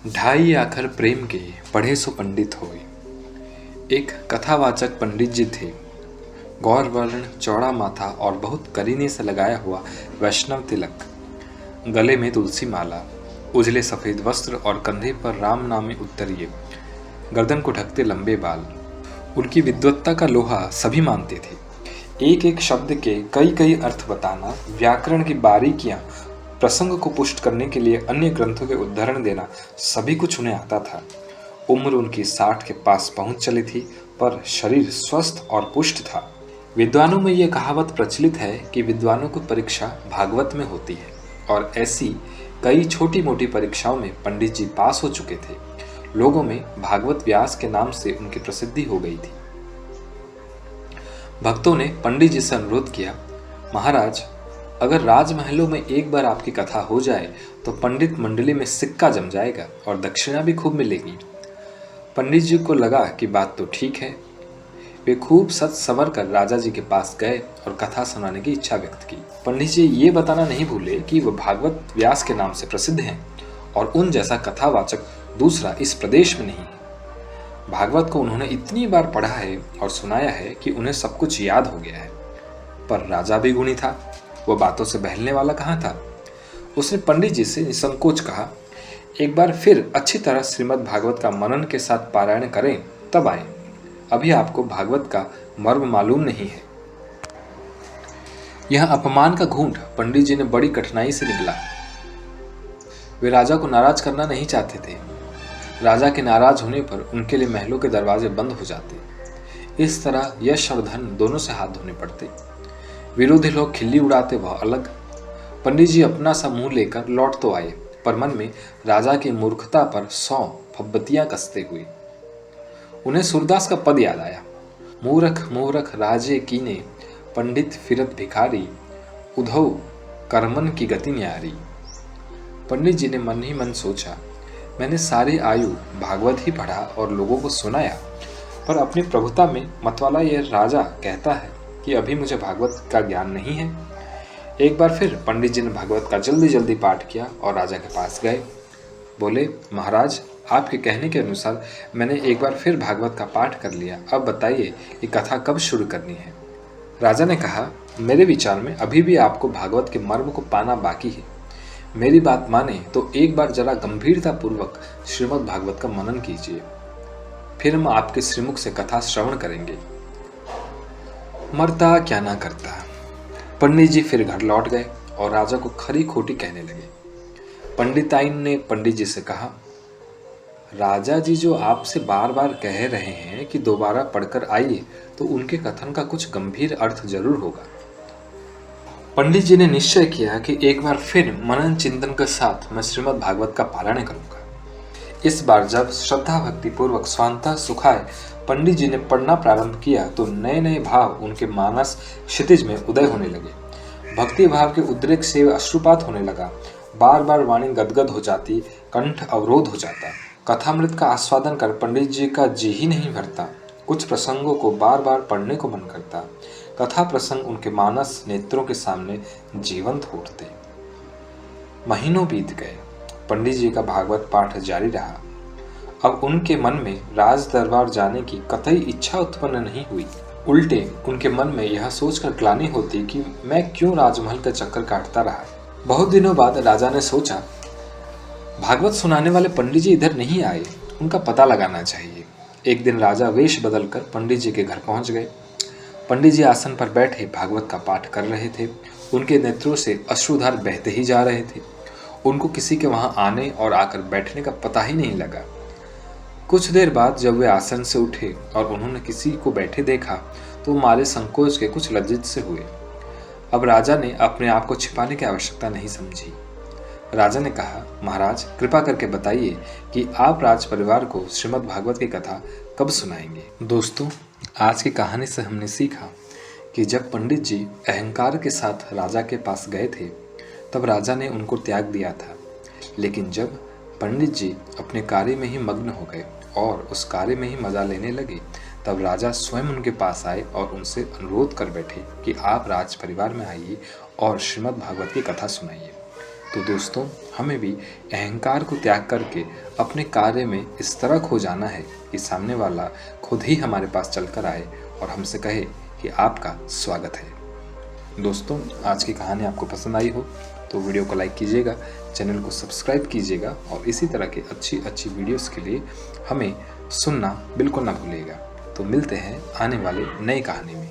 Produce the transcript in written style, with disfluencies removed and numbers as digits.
ढाई आखर प्रेम के पढ़े सो पंडित होए। एक कथावाचक पंडित जी थे। गौर वर्ण, चौड़ा माथा और बहुत करीने से लगाया हुआ वैष्णव तिलक, गले में तुलसी माला, उजले सफेद वस्त्र और कंधे पर राम नामे उत्तरीय, गर्दन को ढकते लंबे बाल। उनकी विद्वत्ता का लोहा सभी मानते थे। एक एक शब्द के कई कई अर्थ बताना, व्याकरण की बारीकियां, प्रसंग को पुष्ट करने के लिए अन्य ग्रंथों के उद्धरण देना, सभी कुछ उन्हें आता था। उम्र उनकी 60 के पास पहुंच चली थी, पर शरीर स्वस्थ और पुष्ट था। विद्वानों में यह कहावत प्रचलित है कि विद्वानों की परीक्षा भागवत में होती है, और ऐसी कई छोटी मोटी परीक्षाओं में पंडित जी पास हो चुके थे। लोगों में भागवत व्यास के नाम से उनकी प्रसिद्धि हो गई थी। भक्तों ने पंडित जी से अनुरोध किया, महाराज, अगर राजमहलों में एक बार आपकी कथा हो जाए तो पंडित मंडली में सिक्का जम जाएगा और दक्षिणा भी खूब मिलेगी। पंडित जी को लगा कि बात तो ठीक है। वे खूब सच संवर कर राजा जी के पास गए और कथा सुनाने की इच्छा व्यक्त की। पंडित जी ये बताना नहीं भूले कि वह भागवत व्यास के नाम से प्रसिद्ध हैं और उन जैसा कथावाचक दूसरा इस प्रदेश में नहीं है। भागवत को उन्होंने इतनी बार पढ़ा है और सुनाया है कि उन्हें सब कुछ याद हो गया है। पर राजा भी गुणी था, वह बातों से बहलने वाला कहाँ था। उसने पंडित जी से निसंकोच कहा, एक बार फिर अच्छी तरह श्रीमद् भागवत का मनन के साथ पारायण करें, तब आए। अभी आपको भागवत का मर्म मालूम नहीं है। यह अपमान का घूंट पंडित जी ने बड़ी कठिनाई से निकला। वे राजा को नाराज करना नहीं चाहते थे। राजा के नाराज होने पर उनके लिए महलों के दरवाजे बंद हो जाते। इस तरह यश और धन दोनों से हाथ धोने पड़ते। विरोधी लोग खिल्ली उड़ाते, वह अलग। पंडित जी अपना सा मुंह लेकर लौट तो आए, पर मन में राजा की मूर्खता पर 100 फब्बतियां कसते हुए। उन्हें सूरदास का पद याद आया, मूरख मूरख राजे कीने, पंडित फिरत भिखारी, उधौ कर्मन की गति न्यारी। पंडित जी ने मन ही मन सोचा, मैंने सारी आयु भागवत ही पढ़ा और लोगों को सुनाया, पर अपनी प्रभुता में मतवाला यह राजा कहता है कि अभी मुझे भागवत का ज्ञान नहीं है। एक बार फिर पंडित जी ने भागवत का जल्दी जल्दी पाठ किया और राजा के पास गए। बोले, महाराज, आपके कहने के अनुसार मैंने एक बार फिर भागवत का पाठ कर लिया। अब बताइए कि कथा कब शुरू करनी है। राजा ने कहा, मेरे विचार में अभी भी आपको भागवत के मर्म को पाना बाकी है। मेरी बात माने तो एक बार जरा गंभीरता पूर्वक श्रीमद् भागवत का मनन कीजिए, फिर हम आपके श्रीमुख से कथा श्रवण करेंगे। मरता क्या ना करता। पंडित जी फिर घर लौट गए और राजा को खरी खोटी कहने लगे। पंडिताइन ने पंडित जी से कहा, राजा जी जो आपसे बार बार कह रहे हैं कि दोबारा पढ़कर आइए, तो उनके कथन का कुछ गंभीर अर्थ जरूर होगा। पंडित जी ने निश्चय किया कि एक बार फिर मनन चिंतन के साथ मैं श्रीमद् भागवत का पारायण करूंगा। इस बार जब श्रद्धा भक्ति पूर्वक स्वांतः सुखाय पंडित जी ने पढ़ना प्रारंभ किया तो नए नए भाव उनके मानस क्षितिज में उदय होने लगे। भक्ति भाव के उद्रेक से अश्रुपात होने लगा। बार बार वाणी गदगद हो जाती, कंठ अवरोध हो जाता। कथामृत का आस्वादन कर पंडित जी का जी ही नहीं भरता। कुछ प्रसंगों को बार बार पढ़ने को मन करता। कथा प्रसंग उनके मानस नेत्रों के सामने जीवंत हो उठते। महीनों बीत गए। पंडित जी का भागवत पाठ जारी रहा। अब उनके मन में राज दरबार जाने की कतई इच्छा उत्पन्न नहीं हुई। उल्टे उनके मन में यह सोचकर ग्लानि होती कि मैं क्यों राजमहल का चक्कर काटता रहा। बहुत दिनों बाद राजा ने सोचा, भागवत सुनाने वाले पंडित जी इधर नहीं आए, उनका पता लगाना चाहिए। एक दिन राजा वेश बदलकर पंडित जी के घर पहुंच गए। पंडित जी आसन पर बैठे भागवत का पाठ कर रहे थे। उनके नेत्रों से अश्रुधार बहते ही जा रहे थे। उनको किसी के वहां आने और आकर बैठने का पता ही नहीं लगा। कुछ देर बाद जब वे आसन से उठे और उन्होंने किसी को बैठे देखा तो मारे संकोच के कुछ लज्जित से हुए। अब राजा ने अपने आप को छिपाने की आवश्यकता नहीं समझी। राजा ने कहा, महाराज, कृपा करके बताइए कि आप राज परिवार को श्रीमद् भागवत की कथा कब सुनाएंगे। दोस्तों, आज की कहानी से हमने सीखा कि जब पंडित जी अहंकार के साथ राजा के पास गए थे तब राजा ने उनको त्याग दिया था, लेकिन जब पंडित जी अपने कार्य में ही मग्न हो गए और उस कार्य में ही मजा लेने लगे, तब राजा स्वयं उनके पास आए और उनसे अनुरोध कर बैठे कि आप राज परिवार में आइए और श्रीमद् भागवत की कथा सुनाइए। तो दोस्तों, हमें भी अहंकार को त्याग करके अपने कार्य में इस तरह खो जाना है कि सामने वाला खुद ही हमारे पास चलकर आए और हमसे कहे कि आपका स्वागत है। दोस्तों, आज की कहानी आपको पसंद आई हो तो वीडियो को लाइक कीजिएगा, चैनल को सब्सक्राइब कीजिएगा और इसी तरह की अच्छी अच्छी वीडियोस के लिए हमें सुनना बिल्कुल ना भूलिएगा। तो मिलते हैं आने वाले नई कहानी में।